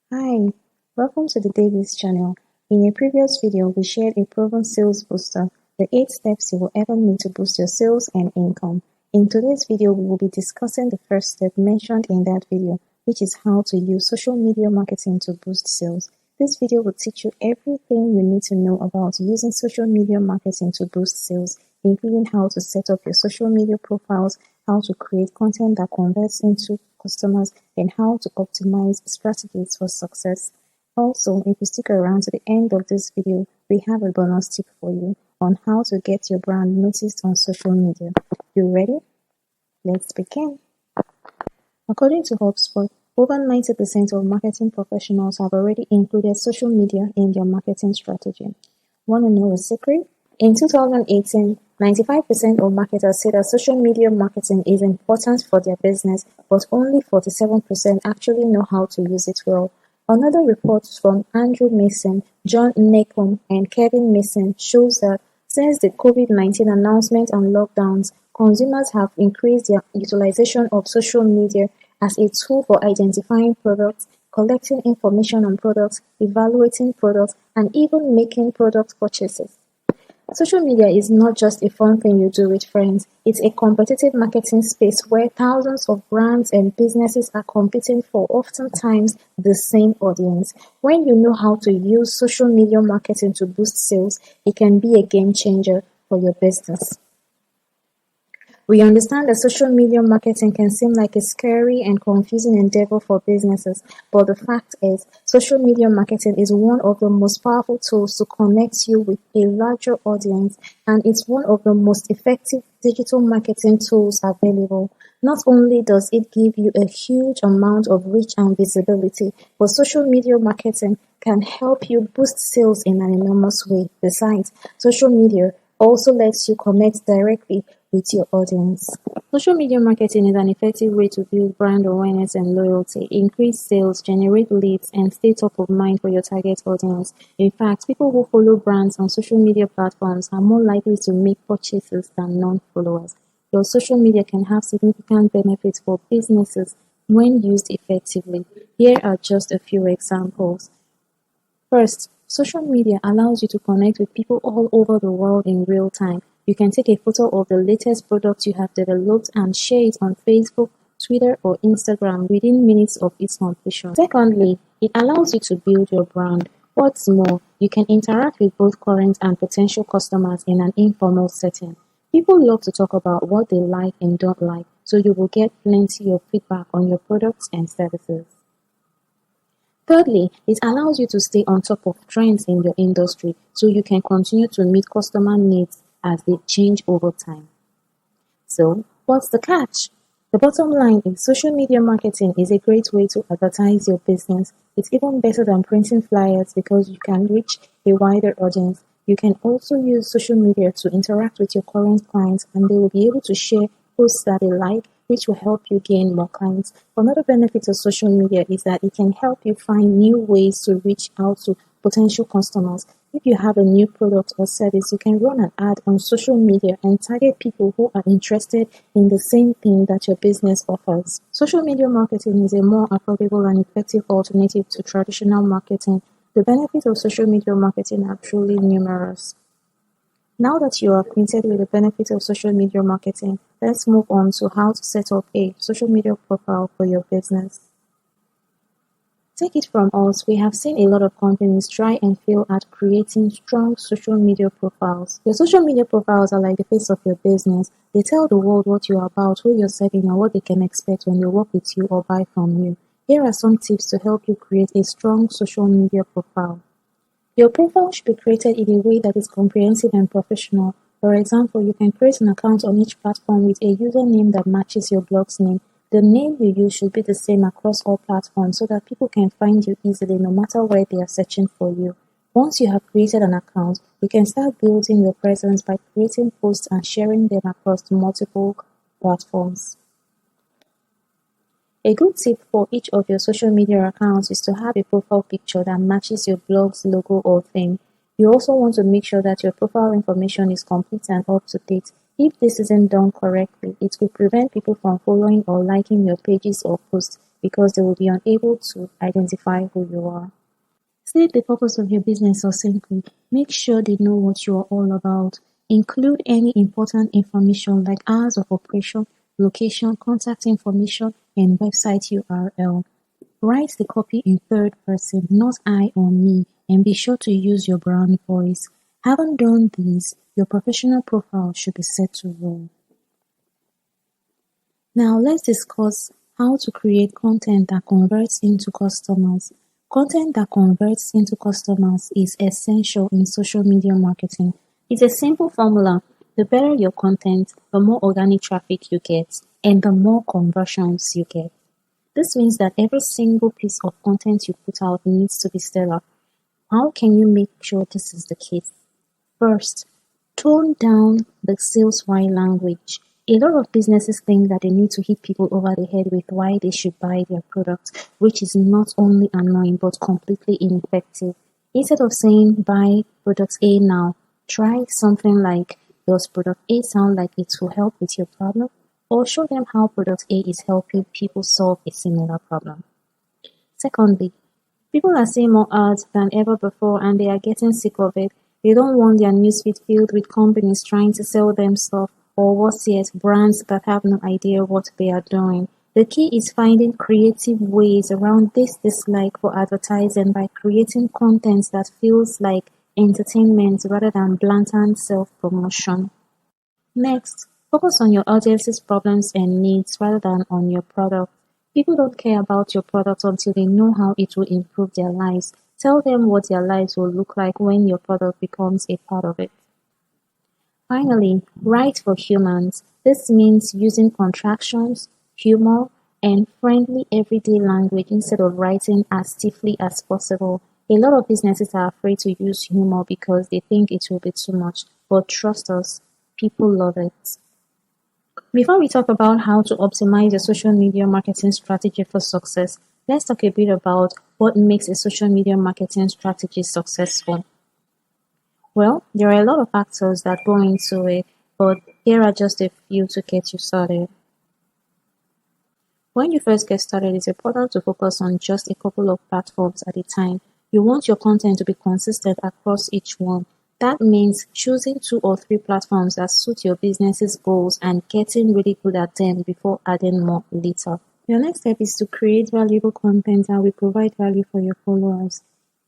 Hi, welcome to the Davies channel. In a previous video, we shared a proven sales booster, the 8 steps you will ever need to boost your sales and income. In today's video, we will be discussing the first step mentioned in that video, which is how to use social media marketing to boost sales. This video will teach you everything you need to know about using social media marketing to boost sales, including how to set up your social media profiles, how to create content that converts into customers, and how to optimize strategies for success. Also, if you stick around to the end of this video, we have a bonus tip for you on how to get your brand noticed on social media. You ready? Let's begin. According to HubSpot, over 90% of marketing professionals have already included social media in their marketing strategy. Want to know a secret? In 2018, 95% of marketers say that social media marketing is important for their business, but only 47% actually know how to use it well. Another report from Andrew Mason, John Nacombe, and Kevin Mason shows that since the COVID-19 announcement and lockdowns, consumers have increased their utilization of social media as a tool for identifying products, collecting information on products, evaluating products, and even making product purchases. Social media is not just a fun thing you do with friends, it's a competitive marketing space where thousands of brands and businesses are competing for oftentimes the same audience. When you know how to use social media marketing to boost sales, it can be a game changer for your business. We understand that social media marketing can seem like a scary and confusing endeavor for businesses, but the fact is, social media marketing is one of the most powerful tools to connect you with a larger audience, and it's one of the most effective digital marketing tools available. Not only does it give you a huge amount of reach and visibility, but social media marketing can help you boost sales in an enormous way. Besides, social media also lets you connect directly with your audience. Social media marketing is an effective way to build brand awareness and loyalty, increase sales, generate leads, and stay top of mind for your target audience. In fact, people who follow brands on social media platforms are more likely to make purchases than non-followers. Your social media can have significant benefits for businesses when used effectively. Here are just a few examples. First, social media allows you to connect with people all over the world in real time. You can take a photo of the latest product you have developed and share it on Facebook, Twitter, or Instagram within minutes of its completion. Secondly, it allows you to build your brand. What's more, you can interact with both current and potential customers in an informal setting. People love to talk about what they like and don't like, so you will get plenty of feedback on your products and services. Thirdly, it allows you to stay on top of trends in your industry so you can continue to meet customer needs as they change over time. So, what's the catch? The bottom line is social media marketing is a great way to advertise your business. It's even better than printing flyers because you can reach a wider audience. You can also use social media to interact with your current clients, and they will be able to share posts that they like, which will help you gain more clients. Another benefit of social media is that it can help you find new ways to reach out to potential customers. If you have a new product or service, you can run an ad on social media and target people who are interested in the same thing that your business offers. Social media marketing is a more affordable and effective alternative to traditional marketing. The benefits of social media marketing are truly numerous. Now that you are acquainted with the benefits of social media marketing, let's move on to how to set up a social media profile for your business. Take it from us, we have seen a lot of companies try and fail at creating strong social media profiles. Your social media profiles are like the face of your business. They tell the world what you are about, who you're serving, and what they can expect when they work with you or buy from you. Here are some tips to help you create a strong social media profile. Your profile should be created in a way that is comprehensive and professional. For example, you can create an account on each platform with a username that matches your blog's name. The name you use should be the same across all platforms so that people can find you easily no matter where they are searching for you. Once you have created an account, you can start building your presence by creating posts and sharing them across multiple platforms. A good tip for each of your social media accounts is to have a profile picture that matches your blog's logo or theme. You also want to make sure that your profile information is complete and up to date. If this isn't done correctly, it could prevent people from following or liking your pages or posts. because they will be unable to identify who you are. State the purpose of your business succinctly. Make sure they know what you are all about. Include any important information like hours of operation, location, contact information, and website URL. Write the copy in third person, not I or me, and be sure to use your brand voice. Having done this, your professional profile should be set to roll. Now let's discuss how to create content that converts into customers. Content that converts into customers is essential in social media marketing. It's a simple formula. The better your content, the more organic traffic you get, and the more conversions you get. This means that every single piece of content you put out needs to be stellar. How can you make sure this is the case? First, tone down the sales why language. A lot of businesses think that they need to hit people over the head with why they should buy their product, which is not only annoying but completely ineffective. Instead of saying buy product A now, try something like, does product A sound like it will help with your problem? Or show them how product A is helping people solve a similar problem. Secondly, people are seeing more ads than ever before and they are getting sick of it. They don't want their newsfeed filled with companies trying to sell them stuff, or worse yet, brands that have no idea what they are doing. The key is finding creative ways around this dislike for advertising by creating content that feels like entertainment rather than blatant self-promotion. Next, focus on your audience's problems and needs rather than on your product. People don't care about your product until they know how it will improve their lives. Tell them what their lives will look like when your product becomes a part of it. Finally, write for humans. This means using contractions, humor, and friendly everyday language instead of writing as stiffly as possible. A lot of businesses are afraid to use humor because they think it will be too much, but trust us, people love it. Before we talk about how to optimize your social media marketing strategy for success, let's talk a bit about what makes a social media marketing strategy successful. Well, there are a lot of factors that go into it, but here are just a few to get you started. When you first get started, it's important to focus on just a couple of platforms at a time. You want your content to be consistent across each one. That means choosing 2 or 3 platforms that suit your business's goals and getting really good at them before adding more later. Your next step is to create valuable content that will provide value for your followers.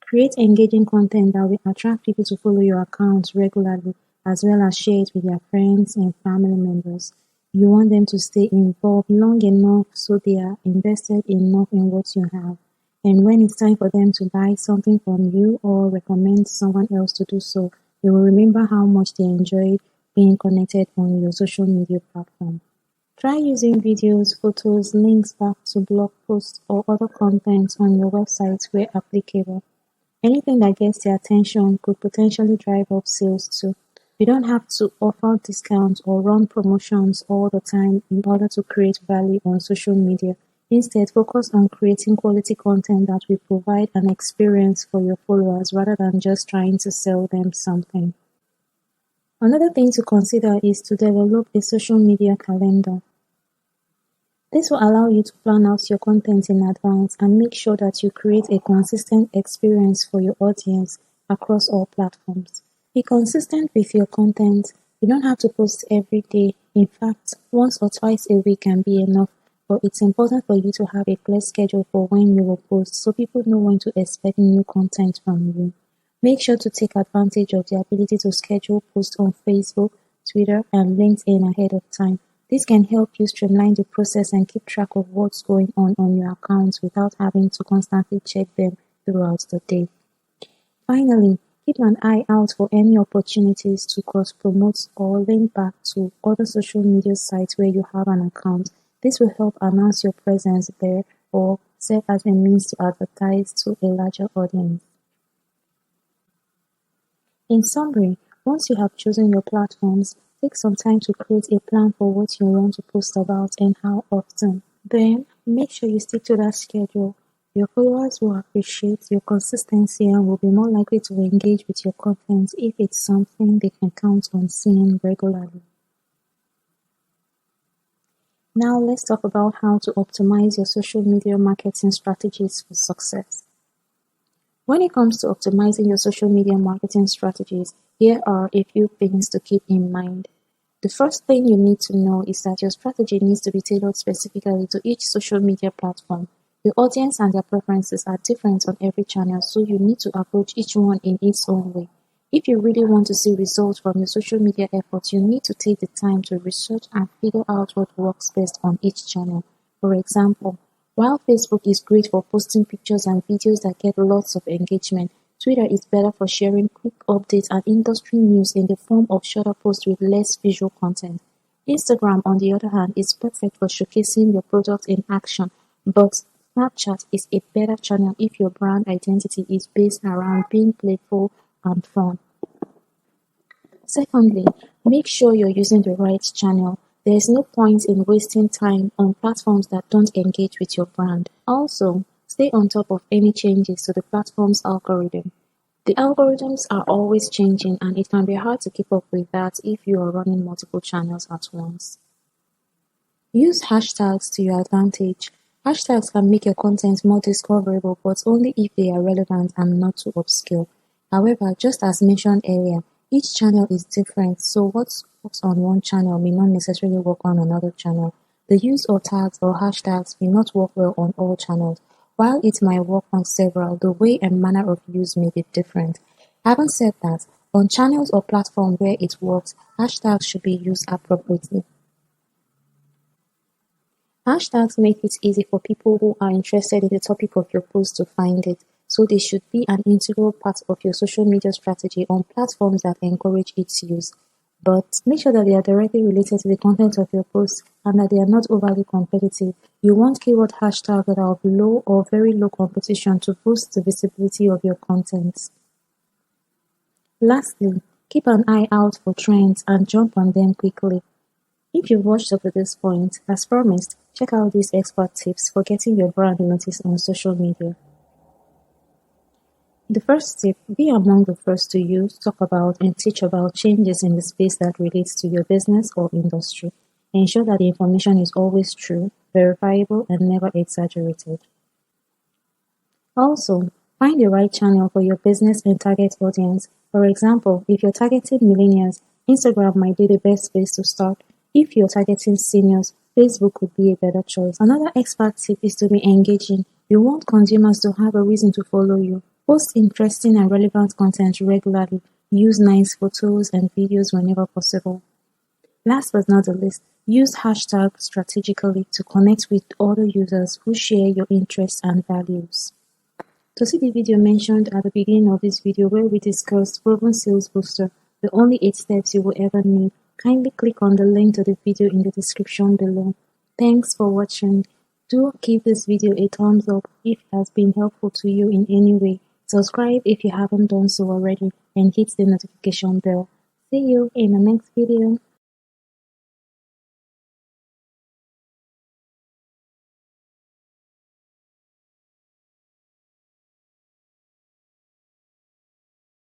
Create engaging content that will attract people to follow your account regularly, as well as share it with their friends and family members. You want them to stay involved long enough so they are invested enough in what you have. And when it's time for them to buy something from you or recommend someone else to do so, they will remember how much they enjoyed being connected on your social media platform. Try using videos, photos, links back to blog posts or other content on your website where applicable. Anything that gets their attention could potentially drive up sales too. You don't have to offer discounts or run promotions all the time in order to create value on social media. Instead, focus on creating quality content that will provide an experience for your followers rather than just trying to sell them something. Another thing to consider is to develop a social media calendar. This will allow you to plan out your content in advance and make sure that you create a consistent experience for your audience across all platforms. Be consistent with your content. You don't have to post every day. In fact, once or twice a week can be enough, but it's important for you to have a clear schedule for when you will post so people know when to expect new content from you. Make sure to take advantage of the ability to schedule posts on Facebook, Twitter, and LinkedIn ahead of time. This can help you streamline the process and keep track of what's going on your accounts without having to constantly check them throughout the day. Finally, keep an eye out for any opportunities to cross-promote or link back to other social media sites where you have an account. This will help announce your presence there or serve as a means to advertise to a larger audience. In summary, once you have chosen your platforms, take some time to create a plan for what you want to post about and how often. Then, make sure you stick to that schedule. Your followers will appreciate your consistency and will be more likely to engage with your content if it's something they can count on seeing regularly. Now let's talk about how to optimize your social media marketing strategies for success. When it comes to optimizing your social media marketing strategies, here are a few things to keep in mind. The first thing you need to know is that your strategy needs to be tailored specifically to each social media platform. Your audience and their preferences are different on every channel, so you need to approach each one in its own way. If you really want to see results from your social media efforts, you need to take the time to research and figure out what works best on each channel. For example, while Facebook is great for posting pictures and videos that get lots of engagement, Twitter is better for sharing quick updates and industry news in the form of shorter posts with less visual content. Instagram, on the other hand, is perfect for showcasing your product in action, but Snapchat is a better channel if your brand identity is based around being playful and fun. Secondly, make sure you're using the right channel. There is no point in wasting time on platforms that don't engage with your brand. Also, stay on top of any changes to the platform's algorithm. The algorithms are always changing, and it can be hard to keep up with that if you are running multiple channels at once. Use hashtags to your advantage. Hashtags can make your content more discoverable, but only if they are relevant and not too obscure. However, just as mentioned earlier, each channel is different, so what works on one channel may not necessarily work on another channel. The use of tags or hashtags may not work well on all channels. While it might work on several, the way and manner of use may be different. Having said that, on channels or platforms where it works, hashtags should be used appropriately. Hashtags make it easy for people who are interested in the topic of your post to find it, so they should be an integral part of your social media strategy on platforms that encourage its use. But make sure that they are directly related to the content of your post and that they are not overly competitive. You want keyword hashtags that are of low or very low competition to boost the visibility of your content. Lastly, keep an eye out for trends and jump on them quickly. If you've watched up to this point, as promised, check out these expert tips for getting your brand noticed on social media. The first tip, be among the first to use, talk about, and teach about changes in the space that relates to your business or industry. Ensure that the information is always true, verifiable, and never exaggerated. Also, find the right channel for your business and target audience. For example, if you're targeting millennials, Instagram might be the best place to start. If you're targeting seniors, Facebook could be a better choice. Another expert tip is to be engaging. You want consumers to have a reason to follow you. Post interesting and relevant content regularly. Use nice photos and videos whenever possible. Last but not the least, use hashtags strategically to connect with other users who share your interests and values. To see the video mentioned at the beginning of this video where we discussed Proven Sales Booster, the only 8 steps you will ever need, kindly click on the link to the video in the description below. Thanks for watching. Do give this video a thumbs up if it has been helpful to you in any way. Subscribe if you haven't done so already and hit the notification bell. See you in the next video.